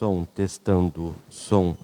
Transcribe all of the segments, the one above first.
Som, testando, som.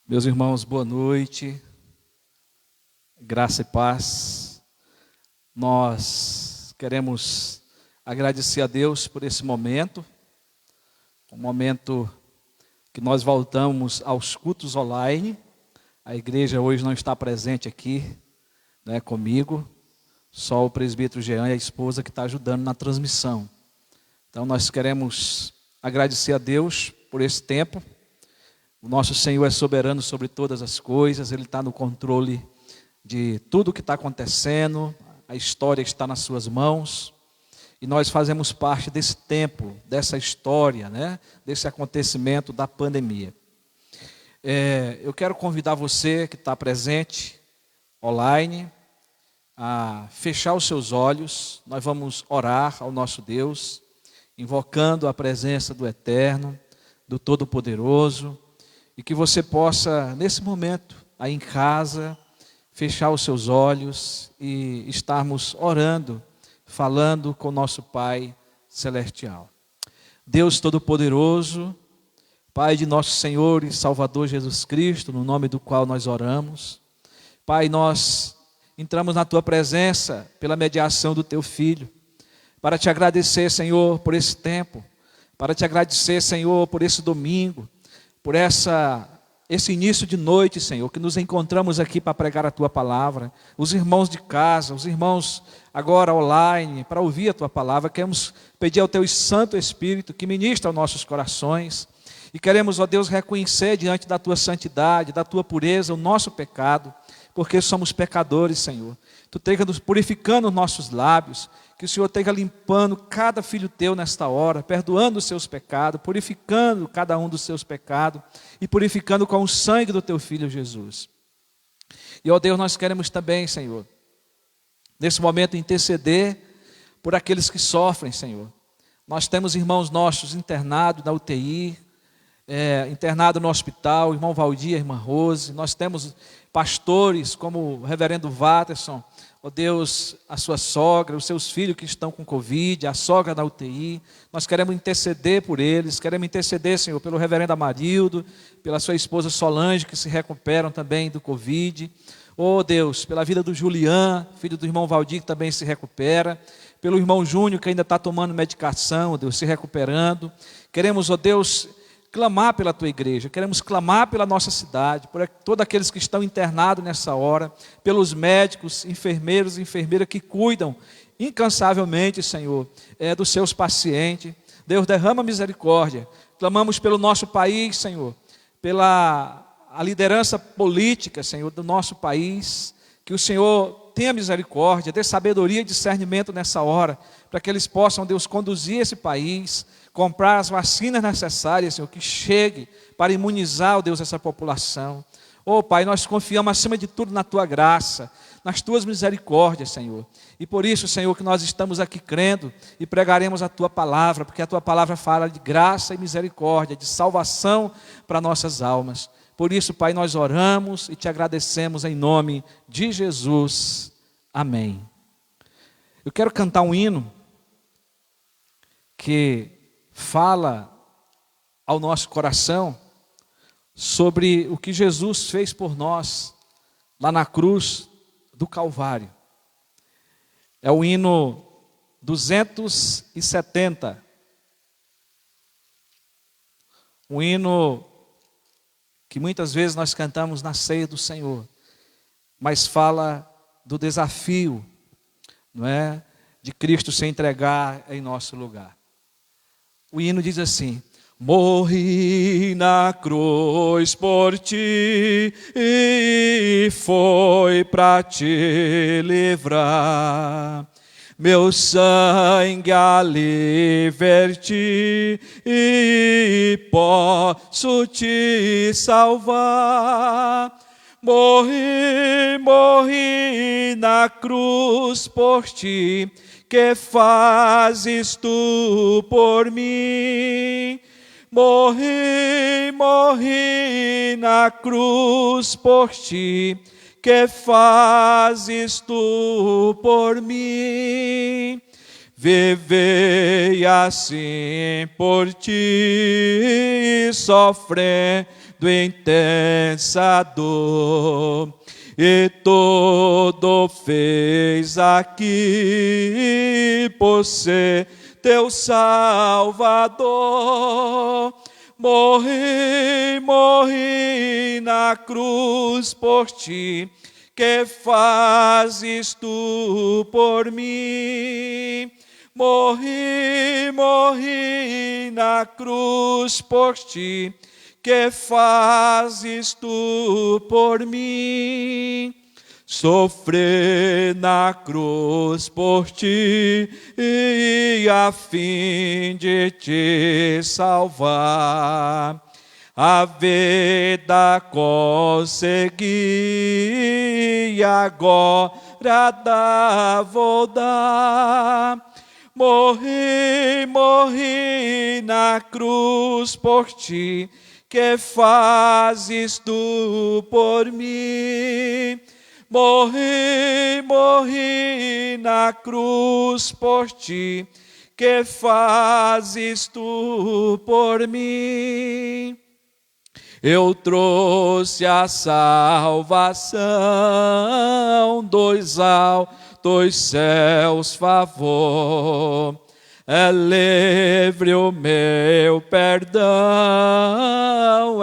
Meus irmãos, boa noite, graça e paz. Nós queremos agradecer a Deus por esse momento, um momento que nós voltamos aos cultos online. A igreja hoje não está presente aqui, né, comigo, só o presbítero Jean e a esposa que está ajudando na transmissão. Então nós queremos agradecer a Deus por esse tempo. O nosso Senhor é soberano sobre todas as coisas, Ele está no controle de tudo o que está acontecendo, a história está nas suas mãos, e nós fazemos parte desse tempo, dessa história, né? Desse acontecimento da pandemia. Eu quero convidar você que está presente, online, a fechar os seus olhos. Nós vamos orar ao nosso Deus, invocando a presença do Eterno, do Todo-Poderoso, e que você possa, nesse momento, aí em casa, fechar os seus olhos e estarmos orando, falando com o nosso Pai Celestial. Deus Todo-Poderoso, Pai de nosso Senhor e Salvador Jesus Cristo, no nome do qual nós oramos. Pai, nós entramos na Tua presença pela mediação do Teu Filho, para Te agradecer, Senhor, por esse tempo, para Te agradecer, Senhor, por esse domingo, por esse início de noite, Senhor, que nos encontramos aqui para pregar a Tua palavra. Os irmãos de casa, os irmãos agora online, para ouvir a Tua palavra, queremos pedir ao Teu Santo Espírito que ministre aos nossos corações. E queremos, ó Deus, reconhecer diante da Tua santidade, da Tua pureza, o nosso pecado, porque somos pecadores, Senhor. Tu esteja nos purificando os nossos lábios, que o Senhor esteja limpando cada filho teu nesta hora, perdoando os seus pecados, purificando cada um dos seus pecados e purificando com o sangue do teu Filho Jesus. E, ó Deus, nós queremos também, Senhor, nesse momento interceder por aqueles que sofrem, Senhor. Nós temos irmãos nossos internados na UTI, internado no hospital, irmão Valdir, irmã Rose. Nós temos pastores como o reverendo Watterson, ó Deus, a sua sogra, os seus filhos que estão com Covid, a sogra na UTI. Nós queremos interceder por eles, queremos interceder, Senhor, pelo reverendo Amarildo, pela sua esposa Solange, que se recuperam também do Covid. Ó Deus, pela vida do Julián, filho do irmão Valdir, que também se recupera, pelo irmão Júnior, que ainda está tomando medicação, ó Deus, se recuperando. Queremos, ó Deus, clamar pela tua igreja, queremos clamar pela nossa cidade, por todos aqueles que estão internados nessa hora, pelos médicos, enfermeiros e enfermeiras que cuidam incansavelmente, Senhor, dos seus pacientes. Deus, derrama misericórdia. Clamamos pelo nosso país, Senhor, pela a liderança política, Senhor, do nosso país, que o Senhor tenha misericórdia, dê sabedoria e discernimento nessa hora, para que eles possam, Deus, conduzir esse país, comprar as vacinas necessárias, Senhor, que chegue para imunizar, ó Deus, essa população. Ó Pai, nós confiamos acima de tudo na Tua graça, nas Tuas misericórdias, Senhor. E por isso, Senhor, que nós estamos aqui crendo e pregaremos a Tua palavra, porque a Tua palavra fala de graça e misericórdia, de salvação para nossas almas. Por isso, Pai, nós oramos e Te agradecemos em nome de Jesus. Amém. Eu quero cantar um hino que fala ao nosso coração sobre o que Jesus fez por nós lá na cruz do Calvário. É o hino 270. Um hino que muitas vezes nós cantamos na ceia do Senhor, mas fala do desafio, não é, de Cristo se entregar em nosso lugar. O hino diz assim: morri na cruz por ti, e foi para te livrar. Meu sangue ali verti, e posso te salvar. Morri na cruz por ti, que fazes tu por mim? Morri na cruz por ti, que fazes tu por mim? Vivei assim por ti, sofrendo intensa dor, e tudo fez aqui por ser teu Salvador. Morri na cruz por ti, que fazes tu por mim? Morri na cruz por ti, que fazes tu por mim? Sofrer na cruz por ti, e a fim de te salvar. A vida consegui, e agora vou dar. Morri na cruz por ti, que fazes tu por mim? Morri na cruz por ti, que fazes tu por mim? Eu trouxe a salvação dos altos céus favor. É livre o meu perdão,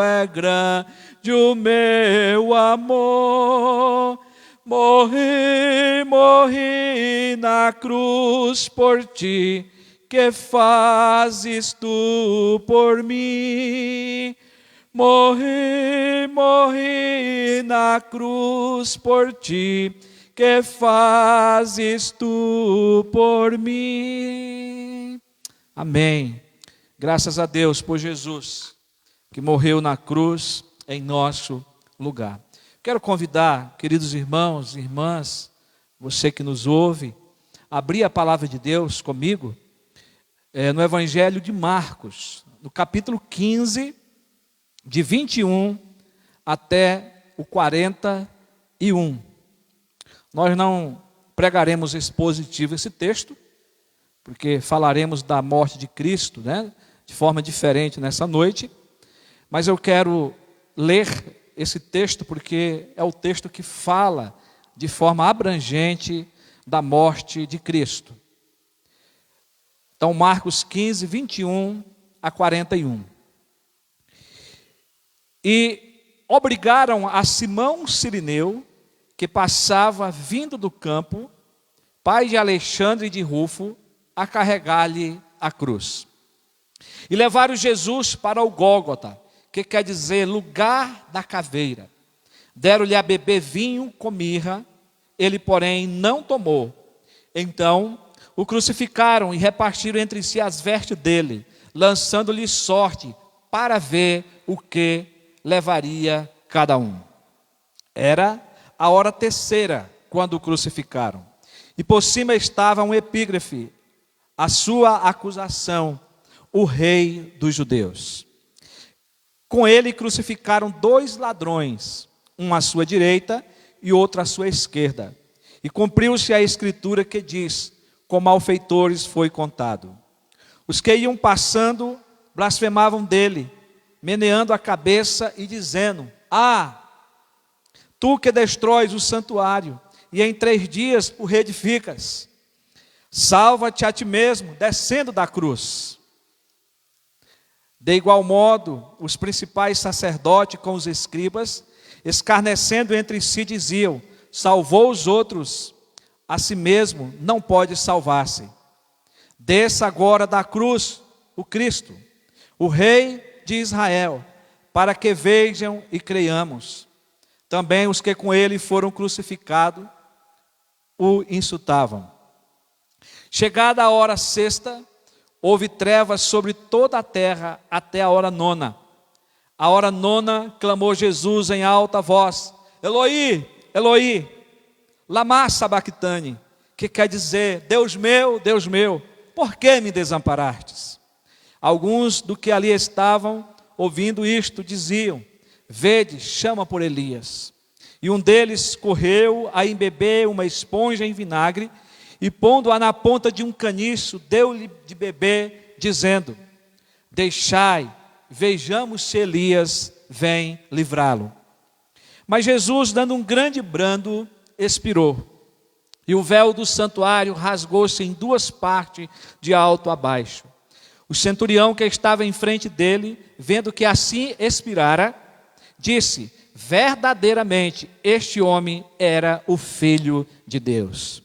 é grande o meu amor. Morri na cruz por ti, que fazes tu por mim? Morri, morri na cruz por ti, que fazes tu por mim? Amém. Graças a Deus por Jesus, que morreu na cruz em nosso lugar. Quero convidar, queridos irmãos e irmãs, você que nos ouve, a abrir a palavra de Deus comigo, no Evangelho de Marcos, no capítulo 15, de 21 até o 41. Nós não pregaremos expositivo esse texto, porque falaremos da morte de Cristo, né, de forma diferente nessa noite, mas eu quero ler esse texto porque é o texto que fala de forma abrangente da morte de Cristo. Então, Marcos 15, 21 a 41. E obrigaram a Simão Cirineu, que passava vindo do campo, pai de Alexandre e de Rufo, a carregar-lhe a cruz. E levaram Jesus para o Gólgota, que quer dizer lugar da caveira. Deram-lhe a beber vinho com mirra, ele, porém, não tomou. Então o crucificaram e repartiram entre si as vestes dele, lançando-lhe sorte para ver o que levaria cada um. Era a hora terceira, quando o crucificaram. E por cima estava um epígrafe, a sua acusação, o rei dos judeus. Com ele crucificaram 2 ladrões, um à sua direita e outro à sua esquerda. E cumpriu-se a escritura que diz: com malfeitores foi contado. Os que iam passando blasfemavam dele, meneando a cabeça e dizendo: tu que destróis o santuário e em 3 dias o reedificas, salva-te a ti mesmo, descendo da cruz. De igual modo, os principais sacerdotes com os escribas, escarnecendo entre si, diziam: salvou os outros, a si mesmo não pode salvar-se. Desça agora da cruz o Cristo, o Rei de Israel, para que vejam e creiamos. Também os que com ele foram crucificados o insultavam. Chegada a hora sexta, houve trevas sobre toda a terra até a hora 9. A hora 9, clamou Jesus em alta voz: Eloi, Eloi, lama sabactani, que quer dizer: Deus meu, por que me desamparastes? Alguns do que ali estavam, ouvindo isto, diziam: vede, chama por Elias. E um deles correu a embeber uma esponja em vinagre, e pondo-a na ponta de um caniço, deu-lhe de beber, dizendo: deixai, vejamos se Elias vem livrá-lo. Mas Jesus, dando um grande brando, expirou. E o véu do santuário rasgou-se em 2 partes, de alto a baixo. O centurião que estava em frente dele, vendo que assim expirara, disse: verdadeiramente este homem era o Filho de Deus.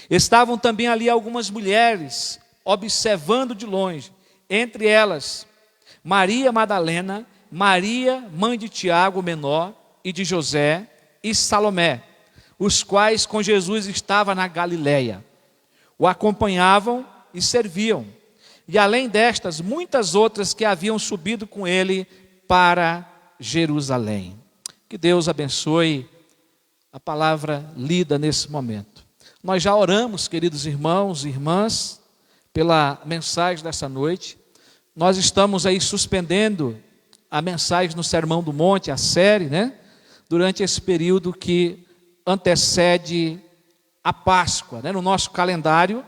Estavam também ali algumas mulheres, observando de longe, entre elas Maria Madalena, Maria, mãe de Tiago, o menor, e de José, e Salomé, os quais com Jesus estavam na Galileia. O acompanhavam e serviam. E além destas, muitas outras que haviam subido com ele para Jerusalém. Que Deus abençoe a palavra lida nesse momento. Nós já oramos, queridos irmãos e irmãs, pela mensagem dessa noite. Nós estamos aí suspendendo a mensagem no Sermão do Monte, a série, né? Durante esse período que antecede a Páscoa, né? No nosso calendário,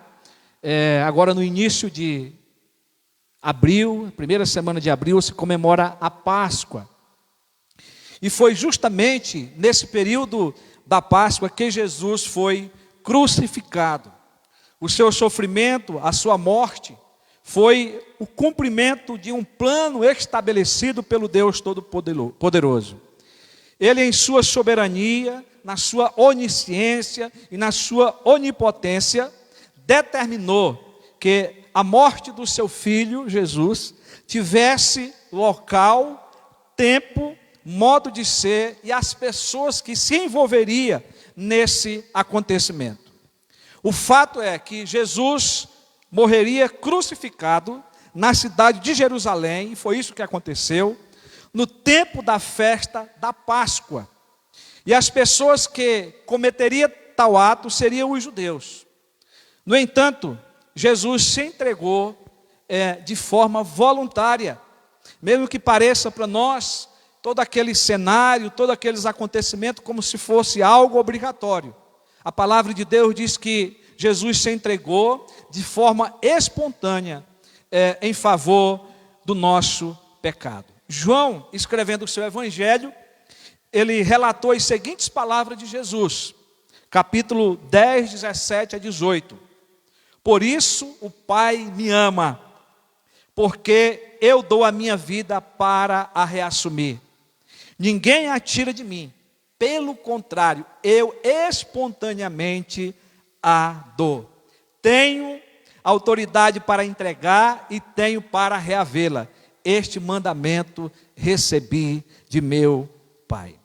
agora no início de abril, primeira semana de abril, se comemora a Páscoa. E foi justamente nesse período da Páscoa que Jesus foi crucificado. O seu sofrimento, a sua morte, foi o cumprimento de um plano estabelecido pelo Deus Todo-Poderoso. Ele, em sua soberania, na sua onisciência e na sua onipotência, determinou que a morte do seu filho, Jesus, tivesse local, tempo, modo de ser e as pessoas que se envolveriam nesse acontecimento. O fato é que Jesus morreria crucificado na cidade de Jerusalém, e foi isso que aconteceu, no tempo da festa da Páscoa. E as pessoas que cometeriam tal ato seriam os judeus. No entanto, Jesus se entregou de forma voluntária, mesmo que pareça para nós todo aquele cenário, todos aqueles acontecimentos como se fosse algo obrigatório. A palavra de Deus diz que Jesus se entregou de forma espontânea em favor do nosso pecado. João, escrevendo o seu evangelho, ele relatou as seguintes palavras de Jesus, capítulo 10, 17 a 18. Por isso o Pai me ama, porque eu dou a minha vida para a reassumir. Ninguém a tira de mim, pelo contrário, eu espontaneamente a dou. Tenho autoridade para entregar e tenho para reavê-la. Este mandamento recebi de meu Pai.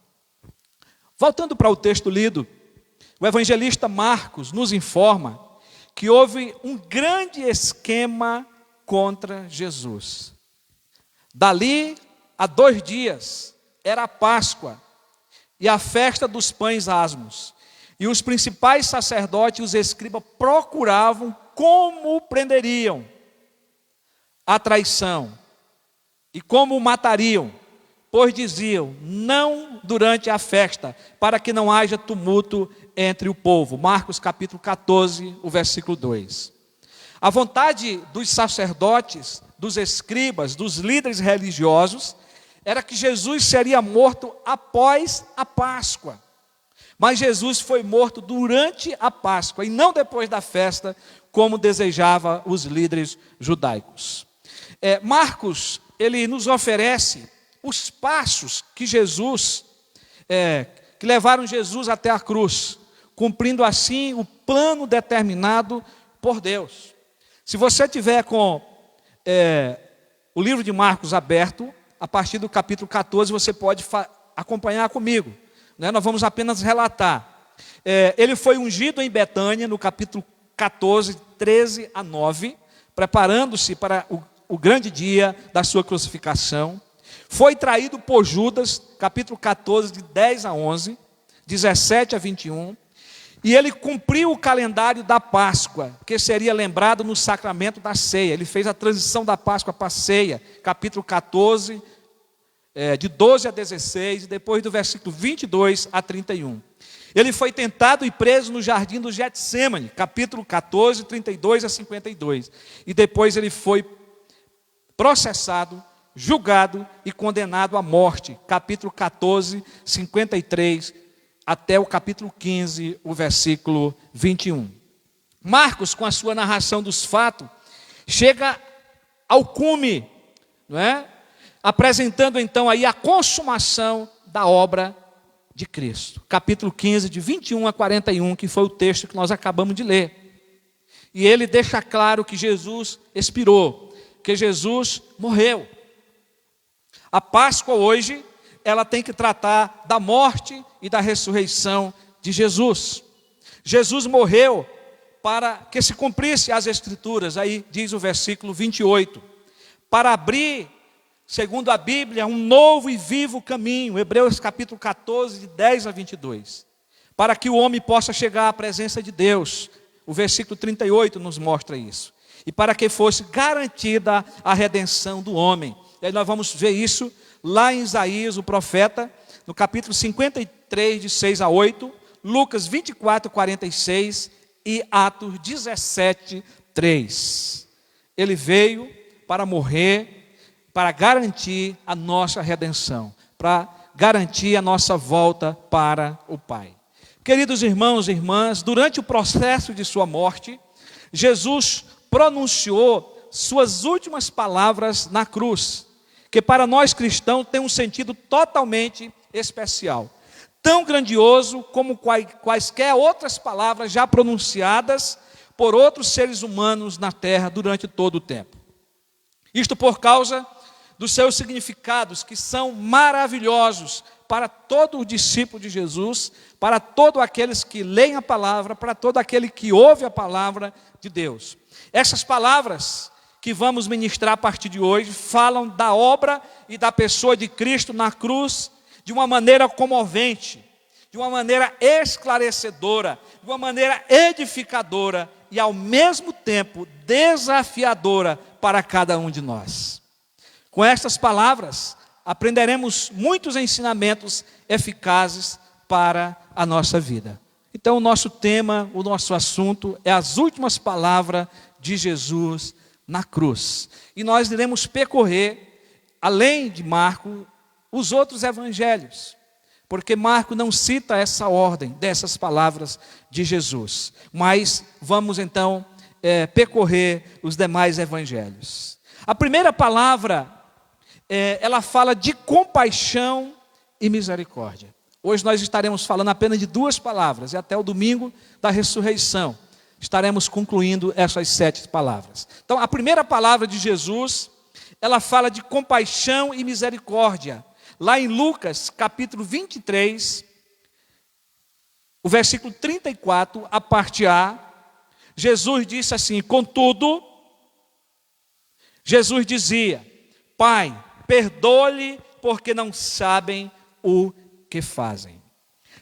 Voltando para o texto lido, o evangelista Marcos nos informa que houve um grande esquema contra Jesus. Dali a 2 dias, era a Páscoa e a festa dos pães asmos. E os principais sacerdotes e os escribas procuravam como o prenderiam a traição e como o matariam, pois diziam, não durante a festa, para que não haja tumulto entre o povo. Marcos capítulo 14, o versículo 2. A vontade dos sacerdotes, dos escribas, dos líderes religiosos, era que Jesus seria morto após a Páscoa. Mas Jesus foi morto durante a Páscoa e não depois da festa, como desejava os líderes judaicos. Marcos, ele nos oferece os passos que que levaram Jesus até a cruz, cumprindo assim o plano determinado por Deus. Se você tiver com o livro de Marcos aberto, a partir do capítulo 14, você pode acompanhar comigo. Nós vamos apenas relatar. Ele foi ungido em Betânia, no capítulo 14, 13 a 9, preparando-se para o grande dia da sua crucificação. Foi traído por Judas, capítulo 14, de 10 a 11, 17 a 21. E ele cumpriu o calendário da Páscoa, que seria lembrado no sacramento da ceia. Ele fez a transição da Páscoa para a ceia, capítulo 14, de 12 a 16, e depois do versículo 22 a 31. Ele foi tentado e preso no jardim do Getsêmani, capítulo 14, 32 a 52. E depois ele foi processado, julgado e condenado à morte, capítulo 14, 53 até o capítulo 15, o versículo 21. Marcos, com a sua narração dos fatos, chega ao cume, não é? Apresentando então aí a consumação da obra de Cristo. Capítulo 15, de 21 a 41, que foi o texto que nós acabamos de ler. E ele deixa claro que Jesus expirou, que Jesus morreu. A Páscoa hoje, ela tem que tratar da morte e da ressurreição de Jesus. Jesus morreu para que se cumprisse as Escrituras, aí diz o versículo 28, para abrir, segundo a Bíblia, um novo e vivo caminho, Hebreus capítulo 14, de 10 a 22, para que o homem possa chegar à presença de Deus. O versículo 38 nos mostra isso. E para que fosse garantida a redenção do homem. E aí nós vamos ver isso lá em Isaías, o profeta, no capítulo 53, de 6 a 8, Lucas 24, 46 e Atos 17, 3. Ele veio para morrer, para garantir a nossa redenção, para garantir a nossa volta para o Pai. Queridos irmãos e irmãs, durante o processo de sua morte, Jesus pronunciou suas últimas palavras na cruz, que para nós cristãos tem um sentido totalmente especial, tão grandioso como quaisquer outras palavras já pronunciadas por outros seres humanos na terra durante todo o tempo. Isto por causa dos seus significados, que são maravilhosos para todo o discípulo de Jesus, para todos aqueles que leem a palavra, para todo aquele que ouve a palavra de Deus. Essas palavras que vamos ministrar a partir de hoje falam da obra e da pessoa de Cristo na cruz de uma maneira comovente, de uma maneira esclarecedora, de uma maneira edificadora e ao mesmo tempo desafiadora para cada um de nós. Com estas palavras, aprenderemos muitos ensinamentos eficazes para a nossa vida. Então, o nosso tema, o nosso assunto é as últimas palavras de Jesus na cruz. E nós iremos percorrer, além de Marcos, os outros evangelhos, porque Marcos não cita essa ordem dessas palavras de Jesus. Mas vamos então percorrer os demais evangelhos. A primeira palavra, ela fala de compaixão e misericórdia. Hoje nós estaremos falando apenas de duas palavras, e até o domingo da ressurreição estaremos concluindo essas 7 palavras. Então, a primeira palavra de Jesus, ela fala de compaixão e misericórdia. Lá em Lucas, capítulo 23, o versículo 34, a parte A, Jesus disse assim: contudo, Jesus dizia: Pai, perdoe-lhe, porque não sabem o que fazem.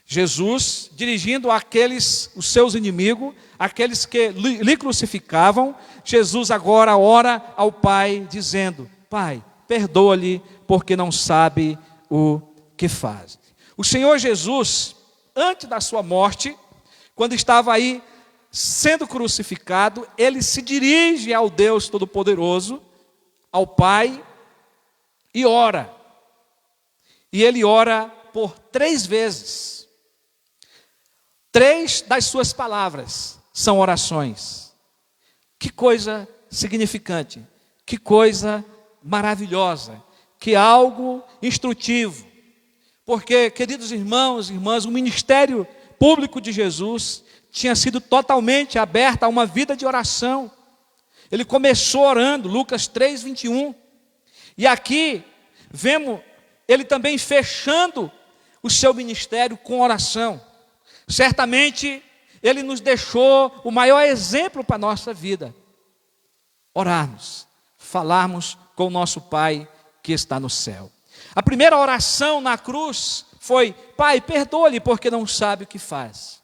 Jesus, dirigindo àqueles, os seus inimigos, aqueles que lhe crucificavam, Jesus agora ora ao Pai, dizendo: Pai, perdoa-lhe, porque não sabe o que faz. O Senhor Jesus, antes da sua morte, quando estava aí sendo crucificado, ele se dirige ao Deus Todo-Poderoso, ao Pai, e ora. E ele ora por 3 vezes. 3 das suas palavras são orações. Que coisa significante, que coisa maravilhosa, que algo instrutivo. Porque, queridos irmãos e irmãs, o ministério público de Jesus tinha sido totalmente aberto a uma vida de oração. Ele começou orando, Lucas 3, 21. E aqui vemos ele também fechando o seu ministério com oração. Certamente ele nos deixou o maior exemplo para a nossa vida: orarmos, falarmos com o nosso Pai que está no céu. A primeira oração na cruz foi: Pai, perdoa-lhe, porque não sabe o que faz.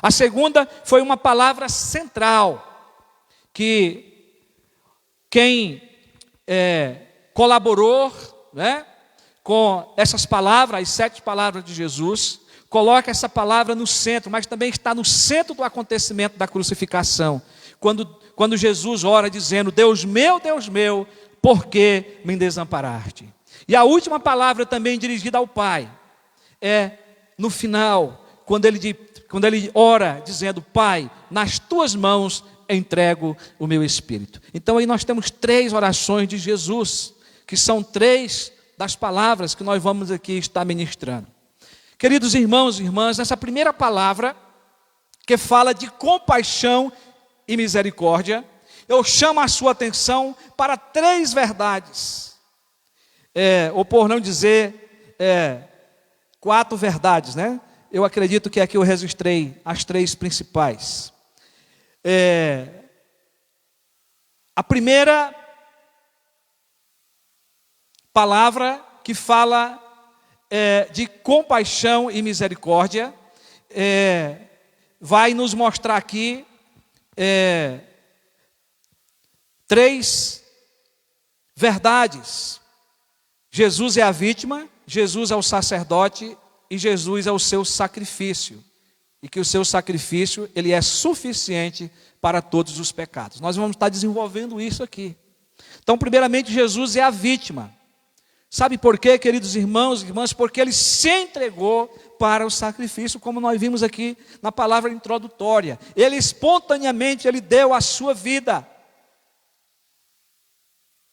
A segunda foi uma palavra central, que quem colaborou, com essas palavras, as 7 palavras de Jesus, coloca essa palavra no centro, mas também está no centro do acontecimento da crucificação. Quando Jesus ora dizendo: Deus meu, por que me desamparaste? E a última palavra também dirigida ao Pai é no final, quando ele ora dizendo: Pai, nas tuas mãos entrego o meu espírito. Então aí nós temos 3 orações de Jesus, que são 3 das palavras que nós vamos aqui estar ministrando. Queridos irmãos e irmãs, essa primeira palavra, que fala de compaixão e misericórdia, eu chamo a sua atenção para 3 verdades, ou por não dizer 4 verdades, né? Eu acredito que aqui eu registrei as 3 principais. A primeira palavra que fala de compaixão e misericórdia, vai nos mostrar aqui 3 verdades. Jesus é a vítima, Jesus é o sacerdote e Jesus é o seu sacrifício. E que o seu sacrifício, ele é suficiente para todos os pecados. Nós vamos estar desenvolvendo isso aqui. Então, primeiramente, Jesus é a vítima. Sabe por quê, queridos irmãos e irmãs? Porque ele se entregou para o sacrifício, como nós vimos aqui na palavra introdutória. Ele espontaneamente, ele deu a sua vida.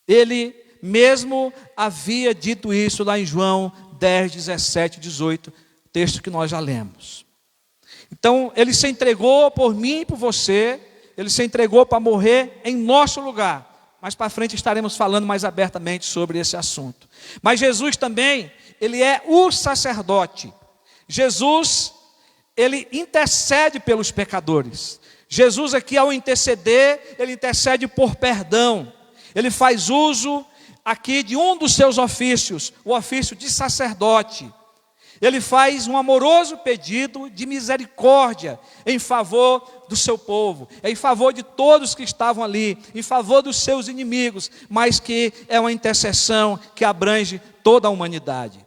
Ele mesmo havia dito isso lá em João 10, 17, 18, texto que nós já lemos. Então, ele se entregou por mim e por você, ele se entregou para morrer em nosso lugar, Mais para frente estaremos falando mais abertamente sobre esse assunto. Mas Jesus também, ele é o sacerdote. Jesus, ele intercede pelos pecadores. Jesus aqui, ao interceder, ele intercede por perdão. Ele faz uso aqui de um dos seus ofícios, o ofício de sacerdote. Ele faz um amoroso pedido de misericórdia em favor do seu povo, em favor de todos que estavam ali, em favor dos seus inimigos, mas que é uma intercessão que abrange toda a humanidade.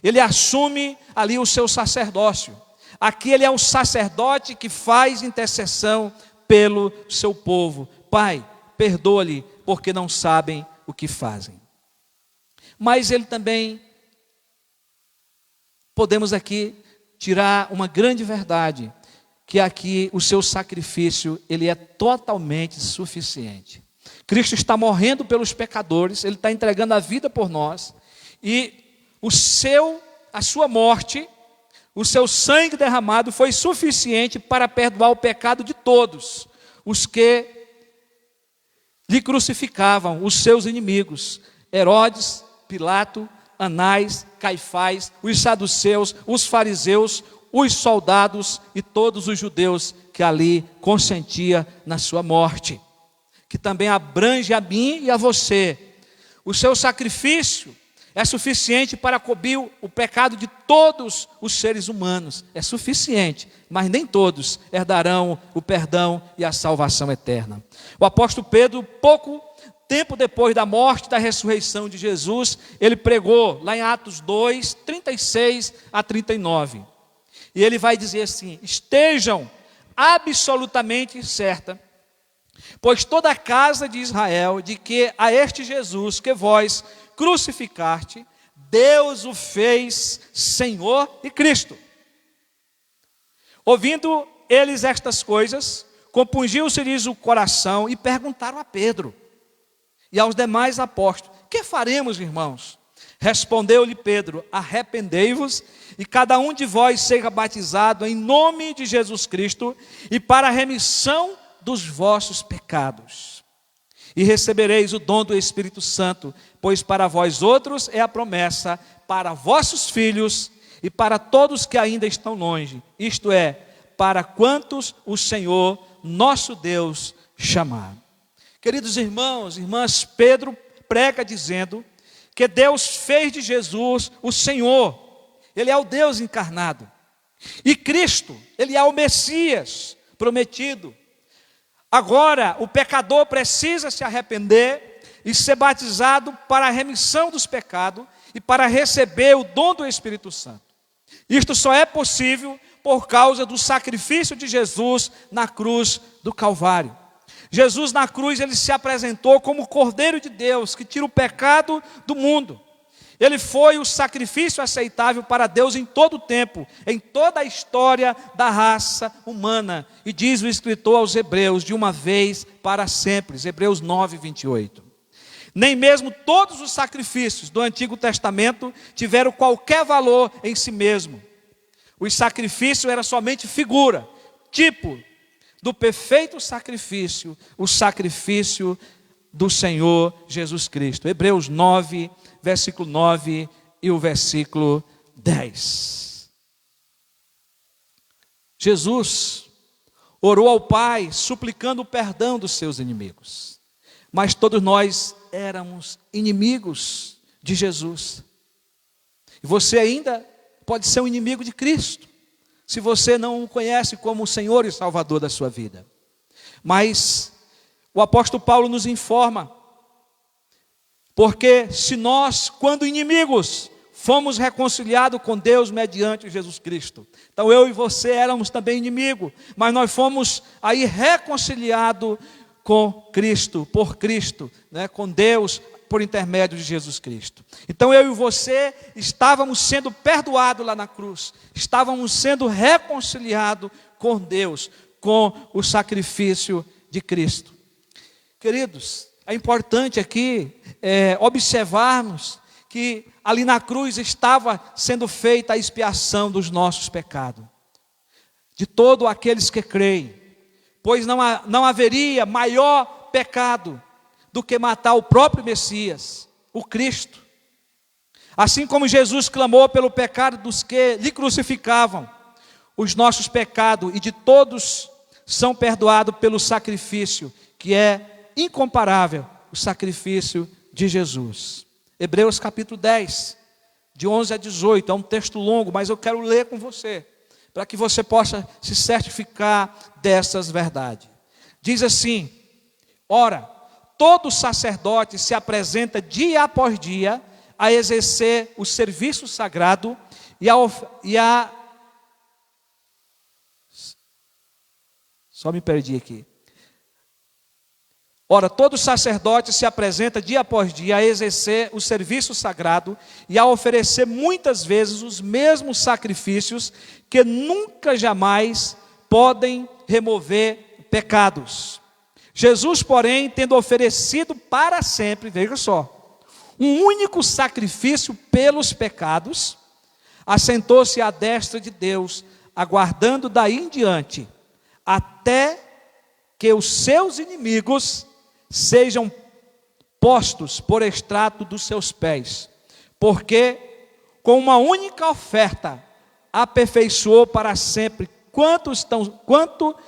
Ele assume ali o seu sacerdócio. Aqui ele é o sacerdote que faz intercessão pelo seu povo. Pai, perdoa-lhe, porque não sabem o que fazem. Mas ele também, podemos aqui tirar uma grande verdade, que aqui o seu sacrifício, ele é totalmente suficiente. Cristo está morrendo pelos pecadores, ele está entregando a vida por nós, e a sua morte, o seu sangue derramado foi suficiente para perdoar o pecado de todos os que lhe crucificavam, os seus inimigos, Herodes, Pilato, Anás, Caifás, os saduceus, os fariseus, os soldados e todos os judeus que ali consentia na sua morte, que também abrange a mim e a você. O seu sacrifício é suficiente para cobrir o pecado de todos os seres humanos. É suficiente, mas nem todos herdarão o perdão e a salvação eterna. O apóstolo Pedro, pouco tempo depois da morte e da ressurreição de Jesus, ele pregou lá em Atos 2, 36 a 39. E ele vai dizer assim: estejam absolutamente certa, pois toda a casa de Israel, de que a este Jesus que vós crucificaste, Deus o fez Senhor e Cristo. Ouvindo eles estas coisas, compungiu-se-lhes o coração e perguntaram a Pedro e aos demais apóstolos: que faremos, irmãos? Respondeu-lhe Pedro: arrependei-vos e cada um de vós seja batizado em nome de Jesus Cristo e para a remissão dos vossos pecados. E recebereis o dom do Espírito Santo, pois para vós outros é a promessa, para vossos filhos e para todos que ainda estão longe, isto é, para quantos o Senhor nosso Deus chamar. Queridos irmãos, irmãs, Pedro prega dizendo que Deus fez de Jesus o Senhor. Ele é o Deus encarnado. E Cristo, ele é o Messias prometido. Agora, o pecador precisa se arrepender e ser batizado para a remissão dos pecados e para receber o dom do Espírito Santo. Isto só é possível por causa do sacrifício de Jesus na cruz do Calvário. Jesus na cruz, ele se apresentou como o Cordeiro de Deus, que tira o pecado do mundo. Ele foi o sacrifício aceitável para Deus em todo o tempo, em toda a história da raça humana. E diz o escritor aos Hebreus, de uma vez para sempre, Hebreus 9, 28. Nem mesmo todos os sacrifícios do Antigo Testamento tiveram qualquer valor em si mesmo. O sacrifício era somente figura, tipo do perfeito sacrifício, o sacrifício do Senhor Jesus Cristo. Hebreus 9, versículo 9 e o versículo 10. Jesus orou ao Pai, suplicando o perdão dos seus inimigos. Mas todos nós éramos inimigos de Jesus. E você ainda pode ser um inimigo de Cristo, se você não o conhece como o Senhor e Salvador da sua vida. Mas o apóstolo Paulo nos informa, porque se nós, quando inimigos, fomos reconciliados com Deus mediante Jesus Cristo. Então eu e você éramos também inimigos, mas nós fomos aí reconciliados com Cristo, por Cristo, né, com Deus, por intermédio de Jesus Cristo. Então eu e você estávamos sendo perdoados lá na cruz, estávamos sendo reconciliados com Deus, com o sacrifício de Cristo. Queridos, é importante aqui observarmos que ali na cruz estava sendo feita a expiação dos nossos pecados, de todos aqueles que creem, pois não haveria maior pecado do que matar o próprio Messias, o Cristo. Assim como Jesus clamou pelo pecado dos que lhe crucificavam, os nossos pecados e de todos são perdoados pelo sacrifício, que é incomparável, o sacrifício de Jesus. Hebreus capítulo 10, de 11 a 18, é um texto longo, mas eu quero ler com você, para que você possa se certificar dessas verdades. Diz assim: ora, todo sacerdote se apresenta dia após dia a exercer o serviço sagrado Só me perdi aqui. Ora, todo sacerdote se apresenta dia após dia a exercer o serviço sagrado e a oferecer muitas vezes os mesmos sacrifícios que nunca jamais podem remover pecados. Jesus, porém, tendo oferecido para sempre, veja só, um único sacrifício pelos pecados, assentou-se à destra de Deus, aguardando daí em diante, até que os seus inimigos sejam postos por estrato dos seus pés, porque com uma única oferta aperfeiçoou para sempre quanto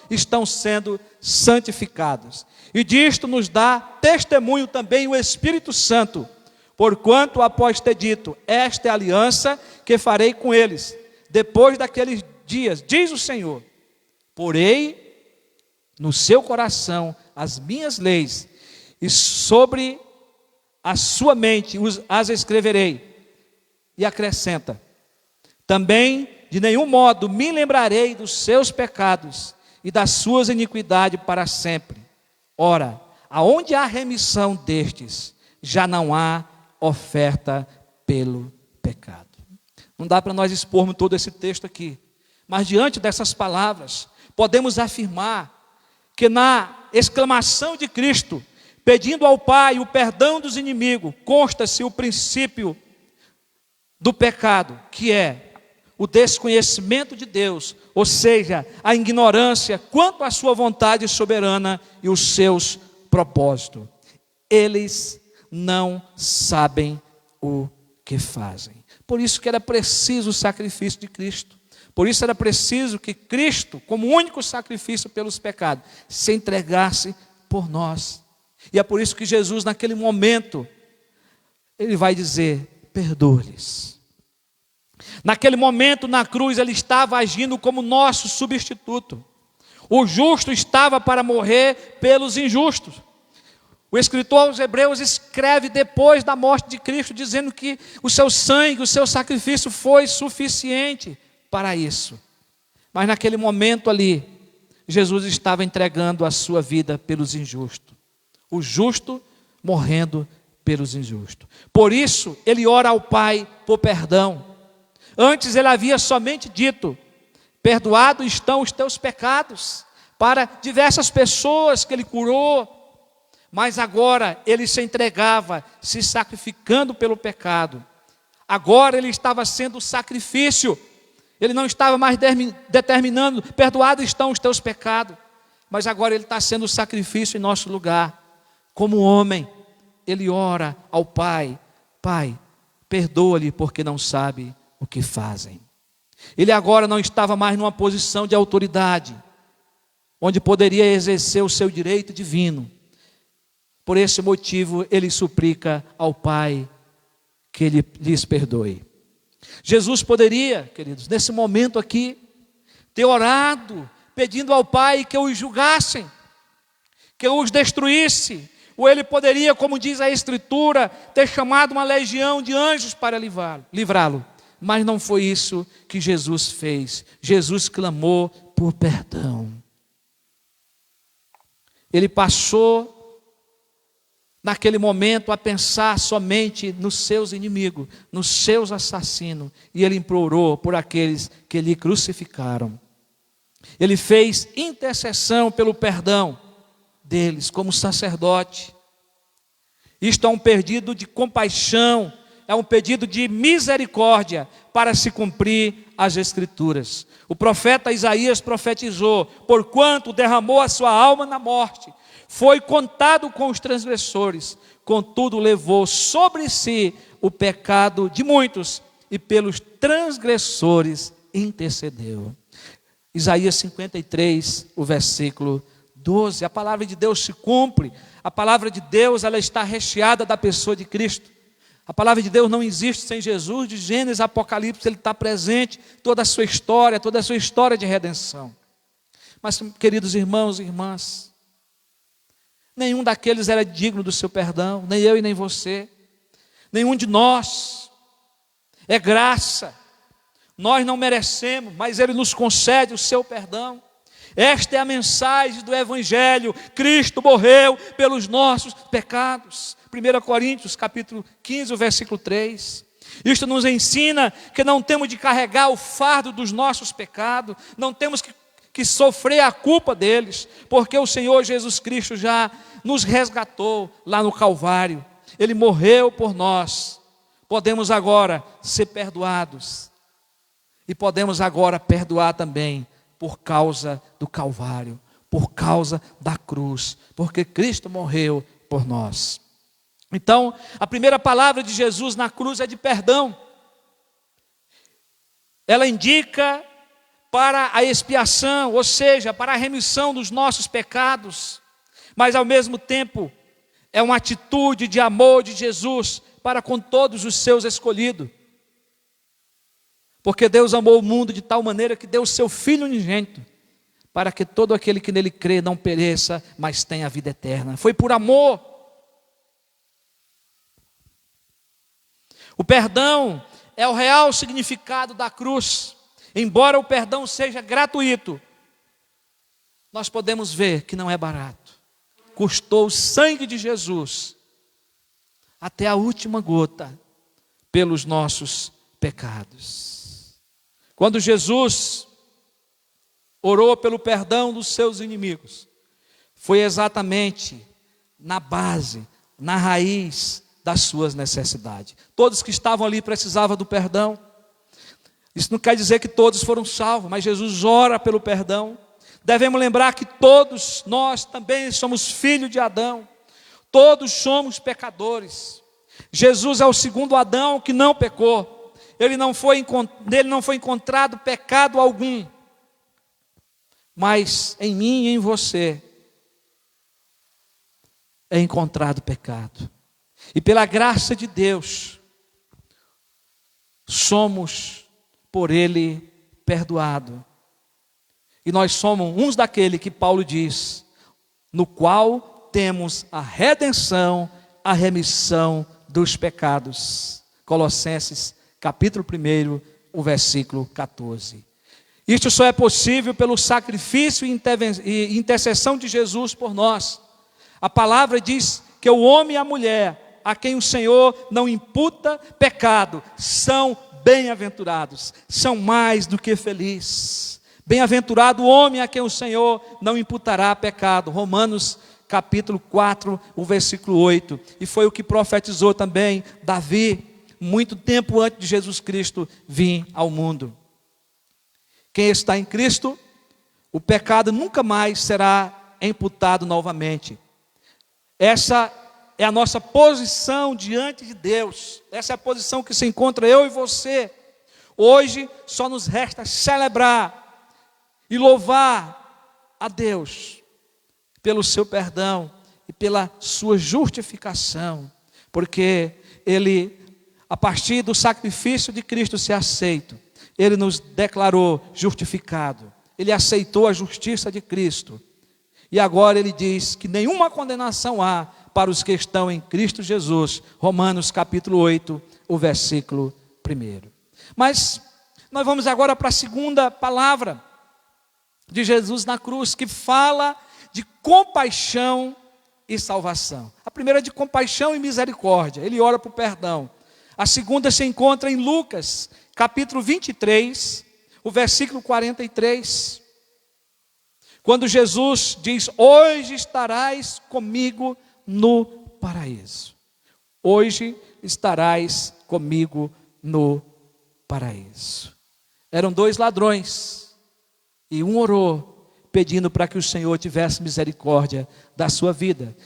estão sendo santificados. E disto nos dá testemunho também o Espírito Santo, porquanto após ter dito, esta é a aliança que farei com eles, depois daqueles dias, diz o Senhor, porei no seu coração as minhas leis, e sobre a sua mente as escreverei. E acrescenta, também de nenhum modo me lembrarei dos seus pecados e das suas iniquidades para sempre. Ora, aonde há remissão destes, já não há oferta pelo pecado. Não dá para nós expormos todo esse texto aqui, mas diante dessas palavras, podemos afirmar que na exclamação de Cristo, pedindo ao Pai o perdão dos inimigos, consta-se o princípio do pecado, que é o desconhecimento de Deus, ou seja, a ignorância quanto à sua vontade soberana e os seus propósitos. Eles não sabem o que fazem. Por isso que era preciso o sacrifício de Cristo. Por isso era preciso que Cristo, como único sacrifício pelos pecados, se entregasse por nós. E é por isso que Jesus, naquele momento, ele vai dizer, perdoa-lhes. Naquele momento, na cruz, ele estava agindo como nosso substituto. O justo estava para morrer pelos injustos. O escritor aos Hebreus escreve depois da morte de Cristo, dizendo que o seu sangue, o seu sacrifício foi suficiente para isso. Mas naquele momento ali, Jesus estava entregando a sua vida pelos injustos. O justo morrendo pelos injustos. Por isso, ele ora ao Pai por perdão. Antes ele havia somente dito, perdoados estão os teus pecados, para diversas pessoas que ele curou. Mas agora ele se entregava, se sacrificando pelo pecado. Agora ele estava sendo sacrifício. Ele não estava mais determinando, perdoados estão os teus pecados. Mas agora ele está sendo sacrifício em nosso lugar. Como homem, ele ora ao Pai, Pai, perdoa-lhe porque não sabe o que fazem. Ele agora não estava mais numa posição de autoridade, onde poderia exercer o seu direito divino. Por esse motivo, ele suplica ao Pai que ele lhes perdoe. Jesus poderia, queridos, nesse momento aqui, ter orado, pedindo ao Pai que os julgassem, que os destruísse, ou ele poderia, como diz a Escritura, ter chamado uma legião de anjos para livrá-lo. Mas não foi isso que Jesus fez. Jesus clamou por perdão. Ele passou naquele momento a pensar somente nos seus inimigos, nos seus assassinos, e ele implorou por aqueles que lhe crucificaram. Ele fez intercessão pelo perdão deles, como sacerdote. Isto é um pedido de compaixão é um pedido de misericórdia para se cumprir as Escrituras. O profeta Isaías profetizou: porquanto derramou a sua alma na morte, foi contado com os transgressores, contudo levou sobre si o pecado de muitos e pelos transgressores intercedeu. Isaías 53, o versículo 12. A palavra de Deus se cumpre. A palavra de Deus, ela está recheada da pessoa de Cristo. A palavra de Deus não existe sem Jesus. De Gênesis a Apocalipse, ele está presente, toda a sua história de redenção. Mas, queridos irmãos e irmãs, nenhum daqueles era digno do seu perdão, nem eu e nem você, nenhum de nós. É graça, nós não merecemos, mas Ele nos concede o seu perdão. Esta é a mensagem do Evangelho: Cristo morreu pelos nossos pecados. 1 Coríntios capítulo 15, o versículo 3. Isto nos ensina que não temos de carregar o fardo dos nossos pecados, não temos que sofrer a culpa deles, porque o Senhor Jesus Cristo já nos resgatou lá no Calvário. Ele morreu por nós. Podemos agora ser perdoados. E podemos agora perdoar também por causa do Calvário, por causa da cruz, porque Cristo morreu por nós. Então, a primeira palavra de Jesus na cruz é de perdão. Ela indica para a expiação, ou seja, para a remissão dos nossos pecados, mas ao mesmo tempo é uma atitude de amor de Jesus para com todos os seus escolhidos. Porque Deus amou o mundo de tal maneira que deu o seu Filho unigênito, para que todo aquele que nele crê não pereça, mas tenha a vida eterna. Foi por amor. O perdão é o real significado da cruz. Embora o perdão seja gratuito, nós podemos ver que não é barato. Custou o sangue de Jesus até a última gota pelos nossos pecados. Quando Jesus orou pelo perdão dos seus inimigos, foi exatamente na base, na raiz das suas necessidades. Todos que estavam ali precisavam do perdão. Isso não quer dizer que todos foram salvos, mas Jesus ora pelo perdão. Devemos lembrar que todos nós também somos filhos de Adão. Todos somos pecadores. Jesus é o segundo Adão que não pecou. Nele não foi encontrado pecado algum. Mas em mim e em você é encontrado pecado. E pela graça de Deus, somos por Ele perdoados. E nós somos uns daquele que Paulo diz, no qual temos a redenção, a remissão dos pecados. Colossenses capítulo 1, o versículo 14. Isto só é possível pelo sacrifício e intercessão de Jesus por nós. A palavra diz que o homem e a mulher, a quem o Senhor não imputa pecado, são bem-aventurados, são mais do que felizes. Bem-aventurado o homem a quem o Senhor não imputará pecado. Romanos capítulo 4, o versículo 8. E foi o que profetizou também Davi, muito tempo antes de Jesus Cristo vir ao mundo. Quem está em Cristo, o pecado nunca mais será imputado novamente. Essa é a nossa posição diante de Deus. Essa é a posição que se encontra eu e você. Hoje só nos resta celebrar e louvar a Deus pelo seu perdão e pela sua justificação, porque Ele, a partir do sacrifício de Cristo ser aceito, Ele nos declarou justificado. Ele aceitou a justiça de Cristo. E agora Ele diz que nenhuma condenação há para os que estão em Cristo Jesus. Romanos capítulo 8, o versículo 1. Mas nós vamos agora para a segunda palavra de Jesus na cruz, que fala de compaixão e salvação. A primeira é de compaixão e misericórdia. Ele ora por perdão. A segunda se encontra em Lucas, capítulo 23, o versículo 43. Quando Jesus diz: hoje estarás comigo no paraíso. Hoje estarás comigo no paraíso. Eram 2 ladrões, e um orou, pedindo para que o Senhor tivesse misericórdia da sua vida.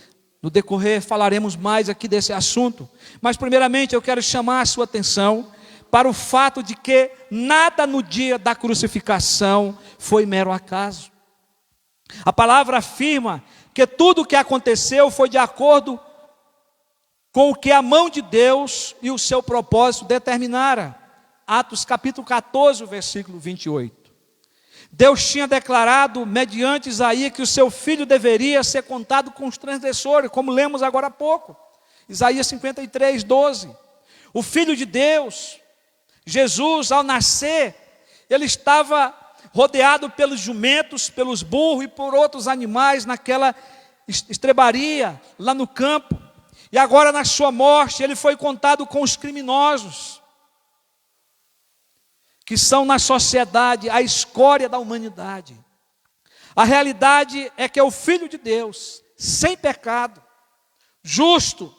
No decorrer falaremos mais aqui desse assunto, mas primeiramente eu quero chamar a sua atenção para o fato de que nada no dia da crucificação foi mero acaso. A palavra afirma que tudo o que aconteceu foi de acordo com o que a mão de Deus e o seu propósito determinara. Atos capítulo 14, versículo 28. Deus tinha declarado, mediante Isaías, que o seu filho deveria ser contado com os transgressores, como lemos agora há pouco. Isaías 53, 12. O Filho de Deus, Jesus, ao nascer, ele estava rodeado pelos jumentos, pelos burros e por outros animais naquela estrebaria lá no campo. E agora, na sua morte, ele foi contado com os criminosos, que são na sociedade a escória da humanidade. A realidade é que o Filho de Deus, sem pecado, justo,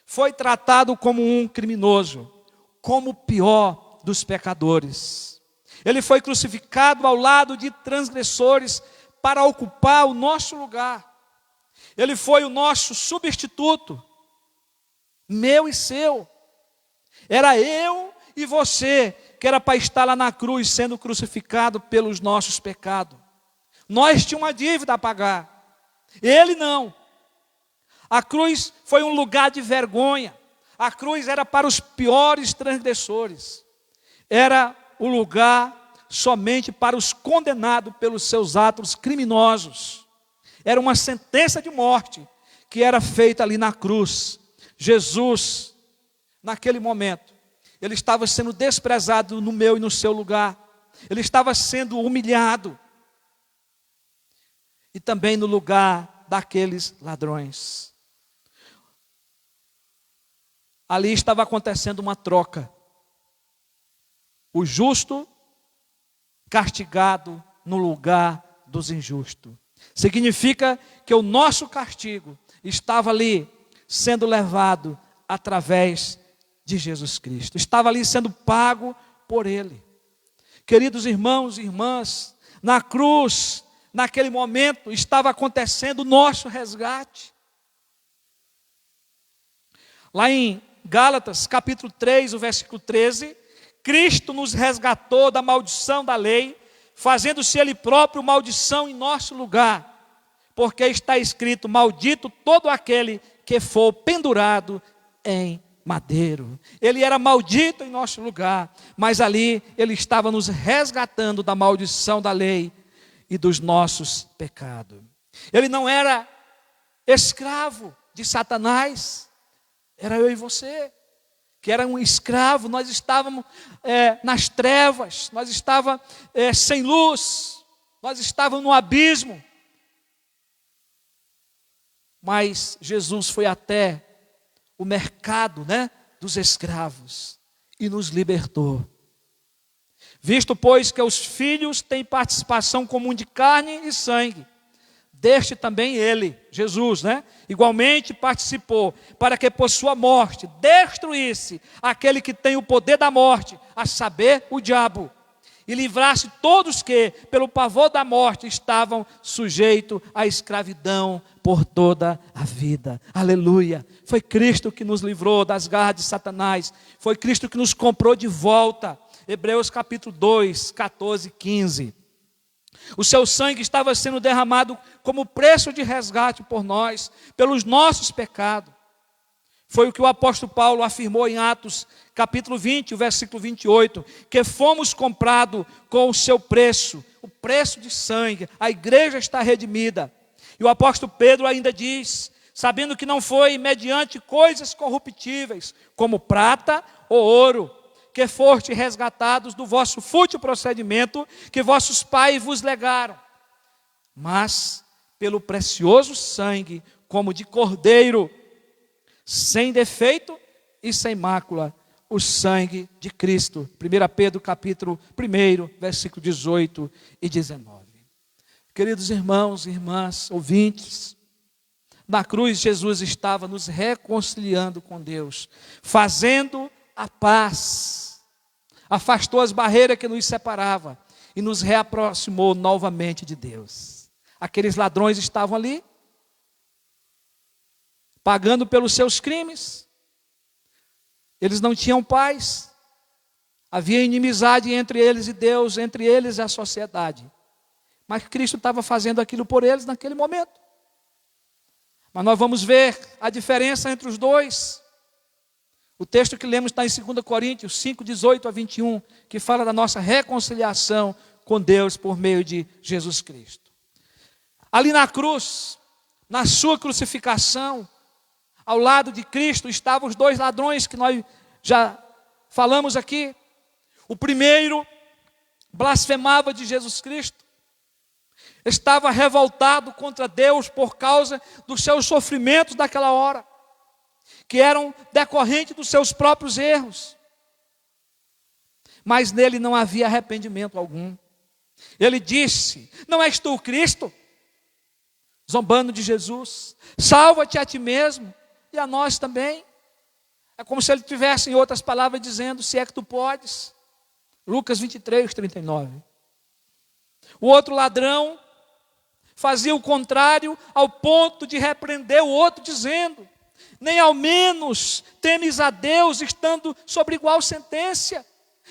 foi tratado como um criminoso, como o pior dos pecadores. Ele foi crucificado ao lado de transgressores para ocupar o nosso lugar. Ele foi o nosso substituto, meu e seu. Era eu e você que era para estar lá na cruz sendo crucificado pelos nossos pecados. Nós tínhamos uma dívida a pagar, ele não. A cruz foi um lugar de vergonha. A cruz era para os piores transgressores. Era o lugar somente para os condenados pelos seus atos criminosos. Era uma sentença de morte que era feita ali na cruz. Jesus, naquele momento, ele estava sendo desprezado no meu e no seu lugar. Ele estava sendo humilhado. E também no lugar daqueles ladrões. Ali estava acontecendo uma troca. O justo castigado no lugar dos injustos. Significa que o nosso castigo estava ali sendo levado através de Jesus Cristo. Estava ali sendo pago por Ele. Queridos irmãos e irmãs, na cruz, naquele momento, estava acontecendo o nosso resgate. Lá em Gálatas, capítulo 3, o versículo 13, Cristo nos resgatou da maldição da lei, fazendo-se Ele próprio maldição em nosso lugar, porque está escrito: maldito todo aquele que for pendurado em madeiro. Ele era maldito em nosso lugar, mas ali Ele estava nos resgatando da maldição da lei e dos nossos pecados. Ele não era escravo de Satanás, era eu e você, que era um escravo. Nós estávamos nas trevas, nós estávamos sem luz, nós estávamos no abismo. Mas Jesus foi até o mercado, dos escravos e nos libertou. Visto, pois, que os filhos têm participação comum de carne e sangue, deste também ele, Jesus, igualmente participou, para que por sua morte destruísse aquele que tem o poder da morte, a saber, o diabo, e livrasse todos que, pelo pavor da morte, estavam sujeitos à escravidão por toda a vida. Aleluia! Foi Cristo que nos livrou das garras de Satanás, foi Cristo que nos comprou de volta. Hebreus capítulo 2, 14 e 15. O seu sangue estava sendo derramado como preço de resgate por nós, pelos nossos pecados. Foi o que o apóstolo Paulo afirmou em Atos capítulo 20, o versículo 28, que fomos comprados com o seu preço, o preço de sangue. A igreja está redimida. E o apóstolo Pedro ainda diz: sabendo que não foi mediante coisas corruptíveis, como prata ou ouro, que foste resgatados do vosso fútil procedimento que vossos pais vos legaram, mas pelo precioso sangue, como de cordeiro, sem defeito e sem mácula, o sangue de Cristo. 1 Pedro capítulo 1, versículo 18 e 19. Queridos irmãos e irmãs, ouvintes, na cruz Jesus estava nos reconciliando com Deus, fazendo a paz, afastou as barreiras que nos separavam e nos reaproximou novamente de Deus. Aqueles ladrões estavam ali, pagando pelos seus crimes. Eles não tinham paz. Havia inimizade entre eles e Deus, entre eles e a sociedade. Mas Cristo estava fazendo aquilo por eles naquele momento. Mas nós vamos ver a diferença entre os dois. O texto que lemos está em 2 Coríntios 5, 18 a 21, que fala da nossa reconciliação com Deus por meio de Jesus Cristo. Ali na cruz, na sua crucificação, ao lado de Cristo estavam os dois ladrões que nós já falamos aqui. O primeiro blasfemava de Jesus Cristo, estava revoltado contra Deus por causa dos seus sofrimentos daquela hora, que eram decorrentes dos seus próprios erros. Mas nele não havia arrependimento algum. Ele disse: não és tu o Cristo? Zombando de Jesus. Salva-te a ti mesmo e a nós também. É como se ele tivesse, em outras palavras, dizendo: se é que tu podes. Lucas 23, 39. O outro ladrão fazia o contrário, ao ponto de repreender o outro, dizendo: nem ao menos temes a Deus, estando sobre igual sentença.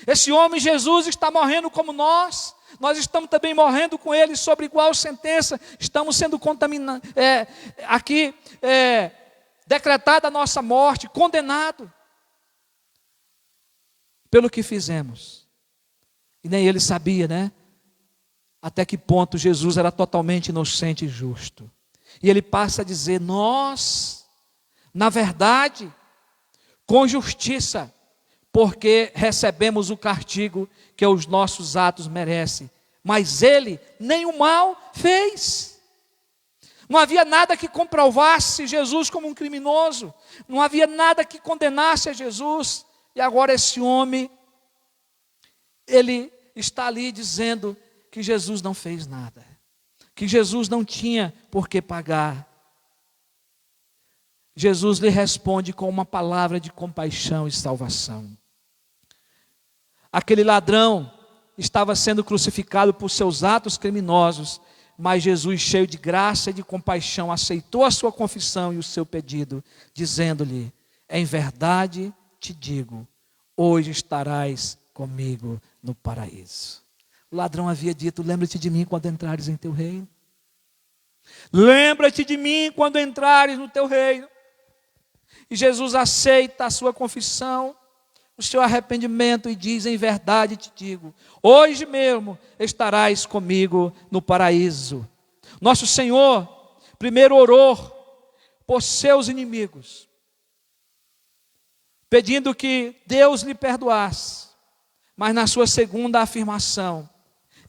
Esse homem Jesus está morrendo como nós estamos também morrendo com ele sobre igual sentença. Estamos sendo contaminados, decretada a nossa morte, condenado pelo que fizemos. E nem ele sabia, né? Até que ponto Jesus era totalmente inocente e justo. E ele passa a dizer: nós, na verdade, com justiça, porque recebemos o castigo que os nossos atos merecem. Mas ele nem o mal fez. Não havia nada que comprovasse Jesus como um criminoso. Não havia nada que condenasse a Jesus. E agora esse homem, ele está ali dizendo que Jesus não fez nada, que Jesus não tinha por que pagar. Jesus lhe responde com uma palavra de compaixão e salvação. Aquele ladrão estava sendo crucificado por seus atos criminosos, mas Jesus, cheio de graça e de compaixão, aceitou a sua confissão e o seu pedido, dizendo-lhe: em verdade te digo, hoje estarás comigo no paraíso. O ladrão havia dito: lembra-te de mim quando entrares em teu reino. Lembra-te de mim quando entrares no teu reino. E Jesus aceita a sua confissão, o seu arrependimento, e diz: em verdade te digo, hoje mesmo estarás comigo no paraíso. Nosso Senhor primeiro orou por seus inimigos, pedindo que Deus lhe perdoasse. Mas na sua segunda afirmação,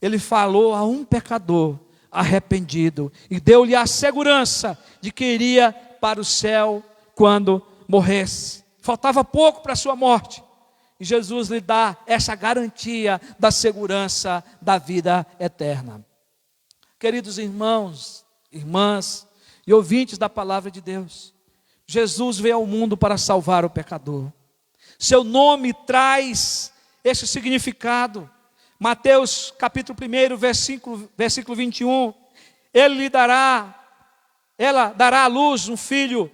ele falou a um pecador arrependido e deu-lhe a segurança de que iria para o céu quando morresse. Faltava pouco para a sua morte. E Jesus lhe dá essa garantia da segurança da vida eterna. Queridos irmãos, irmãs e ouvintes da palavra de Deus, Jesus veio ao mundo para salvar o pecador. Seu nome traz esse significado. Mateus capítulo 1, versículo 21. Ela dará à luz um filho,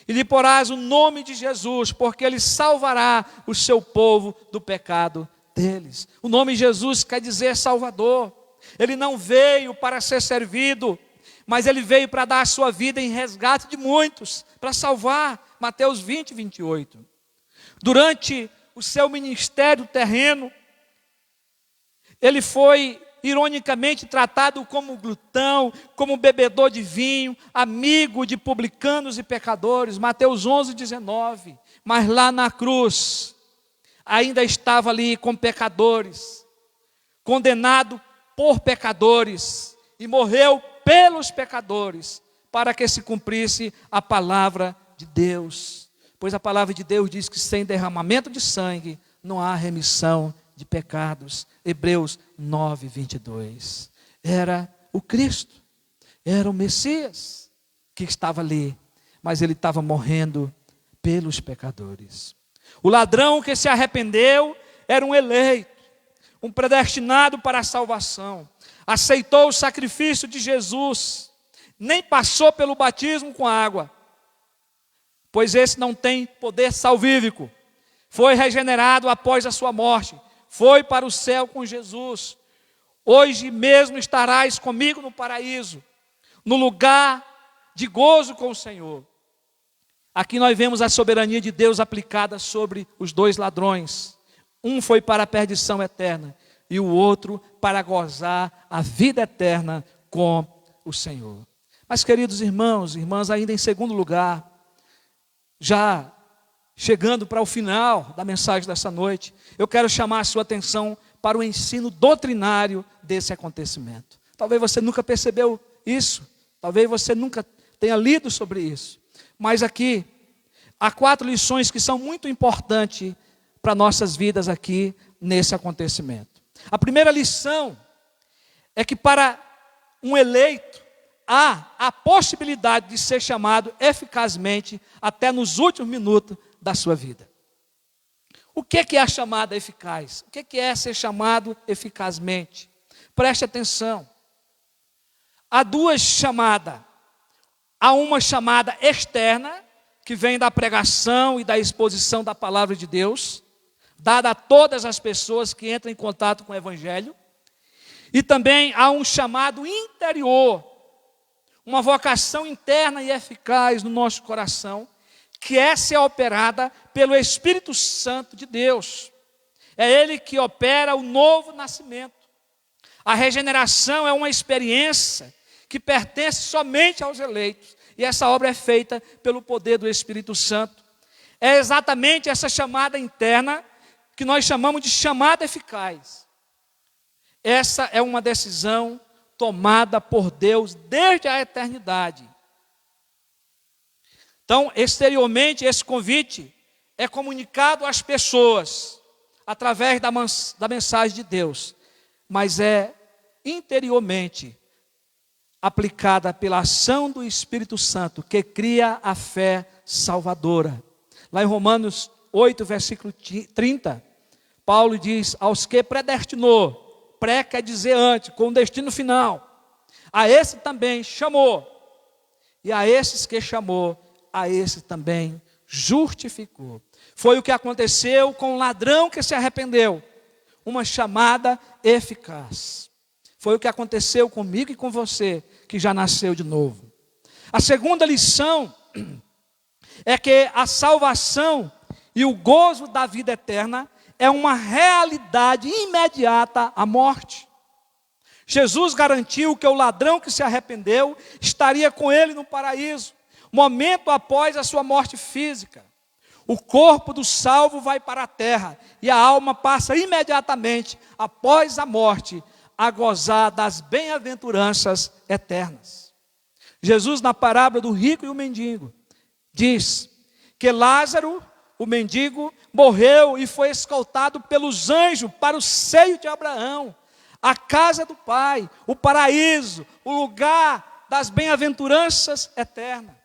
e lhe porás o nome de Jesus, porque ele salvará o seu povo do pecado deles. O nome Jesus quer dizer Salvador. Ele não veio para ser servido, mas ele veio para dar a sua vida em resgate de muitos, para salvar. Mateus 20, 28. Durante o seu ministério terreno, ele foi ironicamente tratado como glutão, como bebedor de vinho, amigo de publicanos e pecadores. Mateus 11, 19. Mas lá na cruz, ainda estava ali com pecadores, condenado por pecadores, e morreu pelos pecadores, para que se cumprisse a palavra de Deus. Pois a palavra de Deus diz que sem derramamento de sangue não há remissão de pecados. Hebreus 9, 22. Era o Cristo, era o Messias que estava ali, mas ele estava morrendo pelos pecadores. O ladrão que se arrependeu era um eleito, um predestinado para a salvação. Aceitou o sacrifício de Jesus, nem passou pelo batismo com água, pois esse não tem poder salvífico. Foi regenerado após a sua morte, foi para o céu com Jesus. Hoje mesmo estarás comigo no paraíso, no lugar de gozo com o Senhor. Aqui nós vemos a soberania de Deus aplicada sobre os dois ladrões. Um foi para a perdição eterna e o outro para gozar a vida eterna com o Senhor. Mas, queridos irmãos, irmãs, ainda em segundo lugar, já chegando para o final da mensagem dessa noite, eu quero chamar a sua atenção para o ensino doutrinário desse acontecimento. Talvez você nunca percebeu isso, talvez você nunca tenha lido sobre isso, mas aqui há 4 lições que são muito importantes para nossas vidas aqui nesse acontecimento. A primeira lição é que para um eleito há a possibilidade de ser chamado eficazmente até nos últimos minutos da sua vida. O que é a chamada eficaz? O que é ser chamado eficazmente? Preste atenção. Há 2 chamadas. Há uma chamada externa, que vem da pregação e da exposição da palavra de Deus, dada a todas as pessoas que entram em contato com o Evangelho. E também há um chamado interior, uma vocação interna e eficaz no nosso coração, que essa é operada pelo Espírito Santo de Deus. É Ele que opera o novo nascimento. A regeneração é uma experiência que pertence somente aos eleitos. E essa obra é feita pelo poder do Espírito Santo. É exatamente essa chamada interna que nós chamamos de chamada eficaz. Essa é uma decisão tomada por Deus desde a eternidade. Então, exteriormente, esse convite é comunicado às pessoas através da mensagem de Deus, mas é interiormente aplicada pela ação do Espírito Santo, que cria a fé salvadora. Lá em Romanos 8, versículo 30, Paulo diz: aos que predestinou, pré quer dizer antes, com o destino final, a esse também chamou, e a esses que chamou, a esse também justificou. Foi o que aconteceu com o ladrão que se arrependeu, uma chamada eficaz. Foi o que aconteceu comigo e com você, que já nasceu de novo. A segunda lição é que a salvação e o gozo da vida eterna é uma realidade imediata à morte. Jesus garantiu que o ladrão que se arrependeu estaria com ele no paraíso, momento após a sua morte física. O corpo do salvo vai para a terra e a alma passa imediatamente após a morte a gozar das bem-aventuranças eternas. Jesus, na parábola do rico e o mendigo, diz que Lázaro, o mendigo, morreu e foi escoltado pelos anjos para o seio de Abraão, a casa do Pai, o paraíso, o lugar das bem-aventuranças eternas.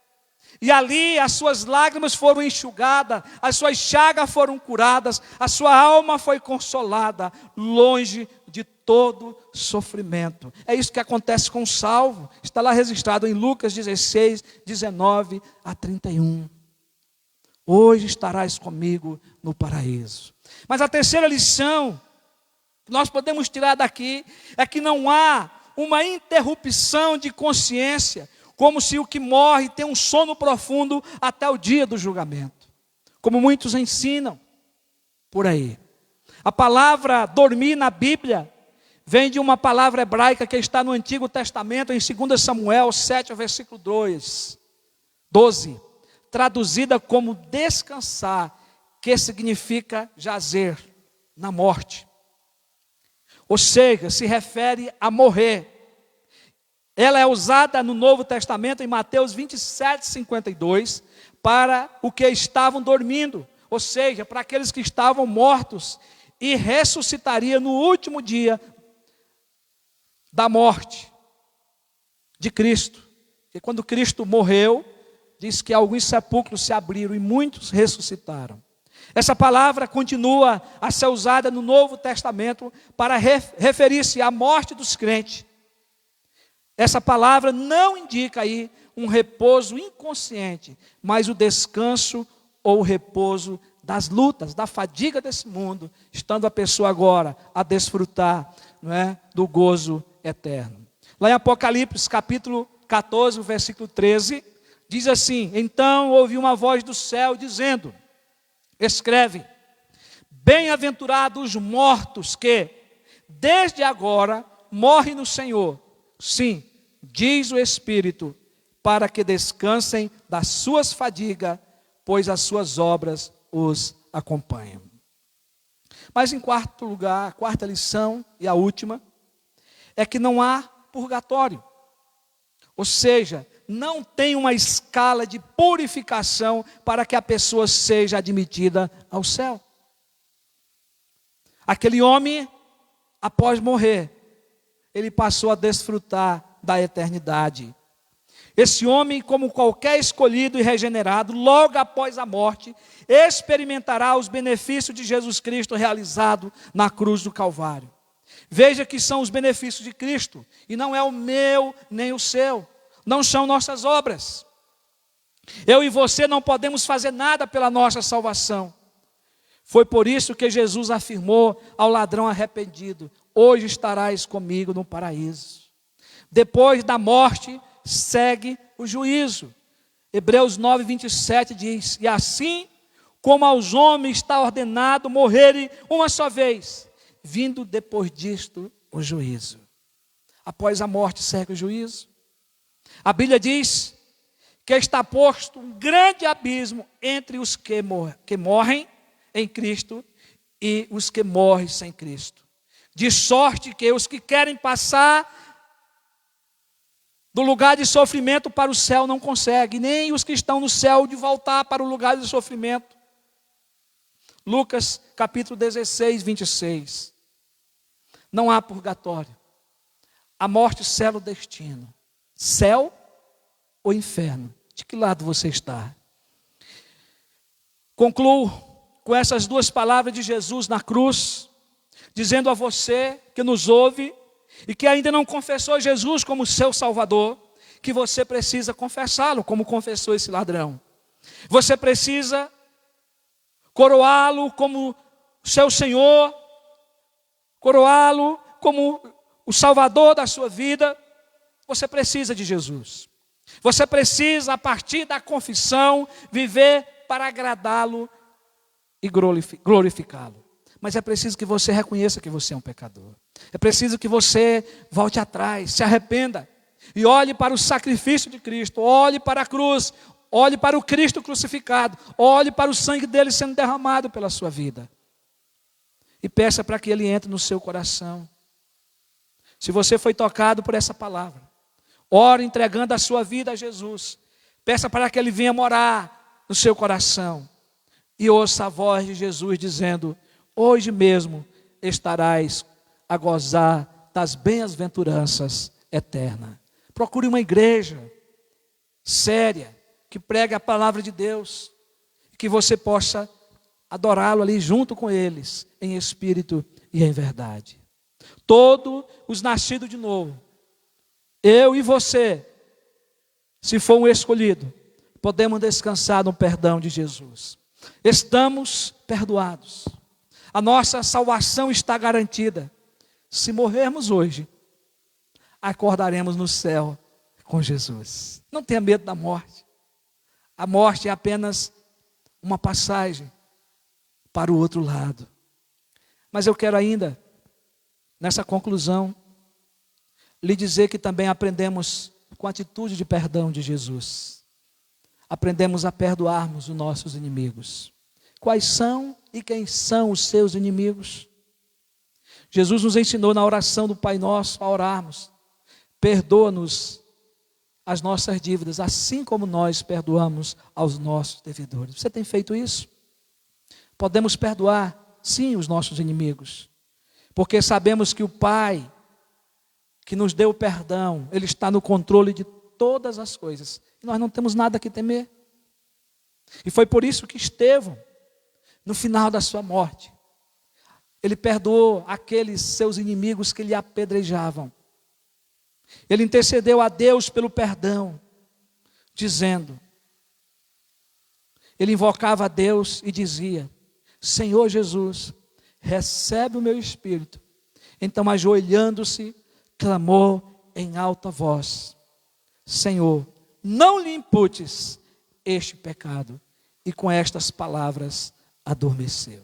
E ali as suas lágrimas foram enxugadas, as suas chagas foram curadas, a sua alma foi consolada, longe de todo sofrimento. É isso que acontece com o salvo. Está lá registrado em Lucas 16, 19 a 31. Hoje estarás comigo no paraíso. Mas a terceira lição que nós podemos tirar daqui é que não há uma interrupção de consciência, como se o que morre tem um sono profundo até o dia do julgamento, como muitos ensinam por aí. A palavra dormir na Bíblia vem de uma palavra hebraica que está no Antigo Testamento, em 2 Samuel 7, versículo 12, traduzida como descansar, que significa jazer na morte. Ou seja, se refere a morrer. Ela é usada no Novo Testamento, em Mateus 27, 52, para o que estavam dormindo, ou seja, para aqueles que estavam mortos, e ressuscitaria no último dia da morte de Cristo. E quando Cristo morreu, diz que alguns sepulcros se abriram e muitos ressuscitaram. Essa palavra continua a ser usada no Novo Testamento para referir-se à morte dos crentes. Essa palavra não indica aí um repouso inconsciente, mas o descanso ou o repouso das lutas, da fadiga desse mundo, estando a pessoa agora a desfrutar, não é, do gozo eterno. Lá em Apocalipse, capítulo 14, versículo 13, diz assim: então ouvi uma voz do céu dizendo, escreve, bem-aventurados os mortos que, desde agora, morrem no Senhor. Sim, diz o Espírito, para que descansem das suas fadigas, pois as suas obras os acompanham. Mas em quarto lugar, a quarta lição e a última, é que não há purgatório. Ou seja, não tem uma escala de purificação para que a pessoa seja admitida ao céu. Aquele homem, após morrer, ele passou a desfrutar da eternidade. Esse homem, como qualquer escolhido e regenerado, logo após a morte, experimentará os benefícios de Jesus Cristo realizado na cruz do Calvário. Veja que são os benefícios de Cristo, e não é o meu nem o seu, não são nossas obras. Eu e você não podemos fazer nada pela nossa salvação. Foi por isso que Jesus afirmou ao ladrão arrependido: hoje estarás comigo no paraíso. Depois da morte, segue o juízo. Hebreus 9, 27 diz: e assim como aos homens está ordenado morrerem uma só vez, vindo depois disto o juízo. Após a morte segue o juízo. A Bíblia diz que está posto um grande abismo entre os que morrem em Cristo e os que morrem sem Cristo. De sorte que os que querem passar do lugar de sofrimento para o céu não conseguem, nem os que estão no céu de voltar para o lugar de sofrimento. Lucas capítulo 16, 26. Não há purgatório. A morte sela o destino. Céu ou inferno? De que lado você está? Concluo com essas duas palavras de Jesus na cruz, dizendo a você que nos ouve e que ainda não confessou Jesus como seu Salvador, que você precisa confessá-lo como confessou esse ladrão. Você precisa coroá-lo como seu Senhor, coroá-lo como o Salvador da sua vida. Você precisa de Jesus. Você precisa, a partir da confissão, viver para agradá-lo e glorificá-lo. Mas é preciso que você reconheça que você é um pecador. É preciso que você volte atrás, se arrependa e olhe para o sacrifício de Cristo, olhe para a cruz, olhe para o Cristo crucificado, olhe para o sangue dele sendo derramado pela sua vida. E peça para que ele entre no seu coração. Se você foi tocado por essa palavra, ore entregando a sua vida a Jesus. Peça para que ele venha morar no seu coração. E ouça a voz de Jesus dizendo: hoje mesmo estarás a gozar das bem-aventuranças eternas. Procure uma igreja séria, que pregue a palavra de Deus, que você possa adorá-lo ali junto com eles, em espírito e em verdade. Todos os nascidos de novo, eu e você, se for um escolhido, podemos descansar no perdão de Jesus. Estamos perdoados. A nossa salvação está garantida. Se morrermos hoje, acordaremos no céu com Jesus. Não tenha medo da morte. A morte é apenas uma passagem para o outro lado. Mas eu quero ainda, nessa conclusão, lhe dizer que também aprendemos com a atitude de perdão de Jesus. Aprendemos a perdoarmos os nossos inimigos. Quais são e quem são os seus inimigos? Jesus nos ensinou na oração do Pai Nosso a orarmos: perdoa-nos as nossas dívidas, assim como nós perdoamos aos nossos devedores. Você tem feito isso? Podemos perdoar, sim, os nossos inimigos, porque sabemos que o Pai que nos deu o perdão, Ele está no controle de todas as coisas. E nós não temos nada que temer. E foi por isso que Estevão, no final da sua morte, ele perdoou aqueles seus inimigos que lhe apedrejavam. Ele intercedeu a Deus pelo perdão, dizendo, ele invocava a Deus e dizia, Senhor Jesus, recebe o meu espírito. Então, ajoelhando-se, clamou em alta voz, Senhor, não lhe imputes este pecado. E com estas palavras, adormeceu.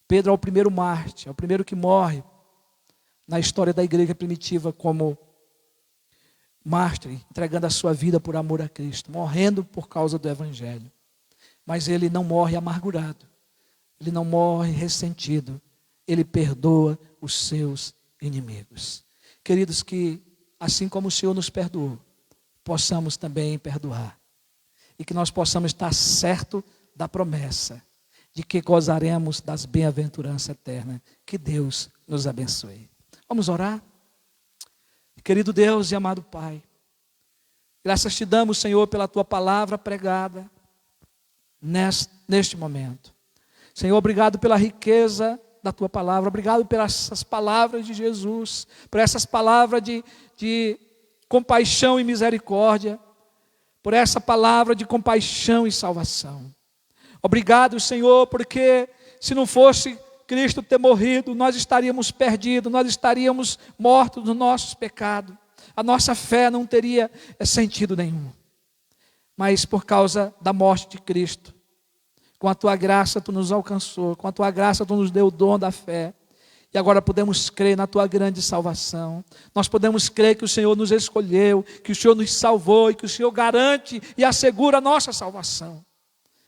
Pedro é o primeiro mártir, é o primeiro que morre na história da igreja primitiva como mártir, entregando a sua vida por amor a Cristo, morrendo por causa do Evangelho. Mas ele não morre amargurado, ele não morre ressentido, ele perdoa os seus inimigos. Queridos, que assim como o Senhor nos perdoou, possamos também perdoar. E que nós possamos estar certo da promessa de que gozaremos das bem-aventuranças eternas. Que Deus nos abençoe. Vamos orar? Querido Deus e amado Pai, graças te damos, Senhor, pela tua palavra pregada neste momento. Senhor, obrigado pela riqueza da tua palavra, obrigado pelas palavras de Jesus, por essas palavras de compaixão e misericórdia, por essa palavra de compaixão e salvação. Obrigado, Senhor, porque se não fosse Cristo ter morrido, nós estaríamos perdidos, nós estaríamos mortos nos nossos pecados. A nossa fé não teria sentido nenhum. Mas por causa da morte de Cristo, com a tua graça tu nos alcançou, com a tua graça tu nos deu o dom da fé. E agora podemos crer na tua grande salvação. Nós podemos crer que o Senhor nos escolheu, que o Senhor nos salvou e que o Senhor garante e assegura a nossa salvação.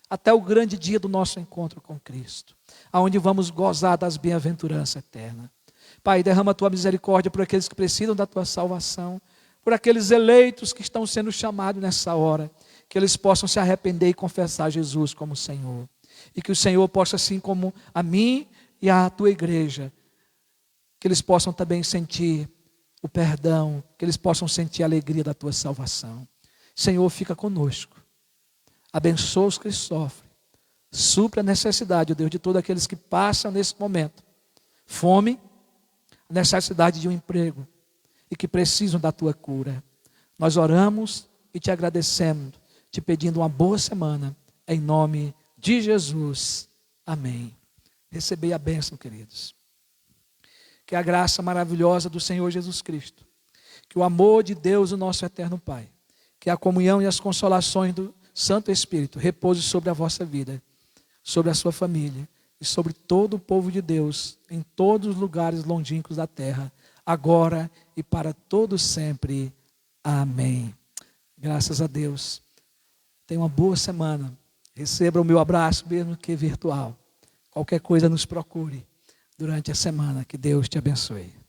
Até o grande dia do nosso encontro com Cristo, aonde vamos gozar das bem-aventuranças eternas. Pai, derrama a tua misericórdia por aqueles que precisam da tua salvação, por aqueles eleitos que estão sendo chamados nessa hora, que eles possam se arrepender e confessar Jesus como Senhor. E que o Senhor possa, assim como a mim e a tua igreja, que eles possam também sentir o perdão, que eles possam sentir a alegria da tua salvação. Senhor, fica conosco. Abençoa os que sofrem. Supra a necessidade, ó Deus, de todos aqueles que passam nesse momento. Fome, a necessidade de um emprego e que precisam da tua cura. Nós oramos e te agradecemos, te pedindo uma boa semana, em nome de Jesus. Amém. Recebei a bênção, queridos. Que a graça maravilhosa do Senhor Jesus Cristo, que o amor de Deus, o nosso eterno Pai, que a comunhão e as consolações do Santo Espírito repouse sobre a vossa vida, sobre a sua família e sobre todo o povo de Deus, em todos os lugares longínquos da terra, agora e para todo sempre. Amém. Graças a Deus. Tenha uma boa semana. Receba o meu abraço, mesmo que virtual. Qualquer coisa nos procure durante a semana. Que Deus te abençoe.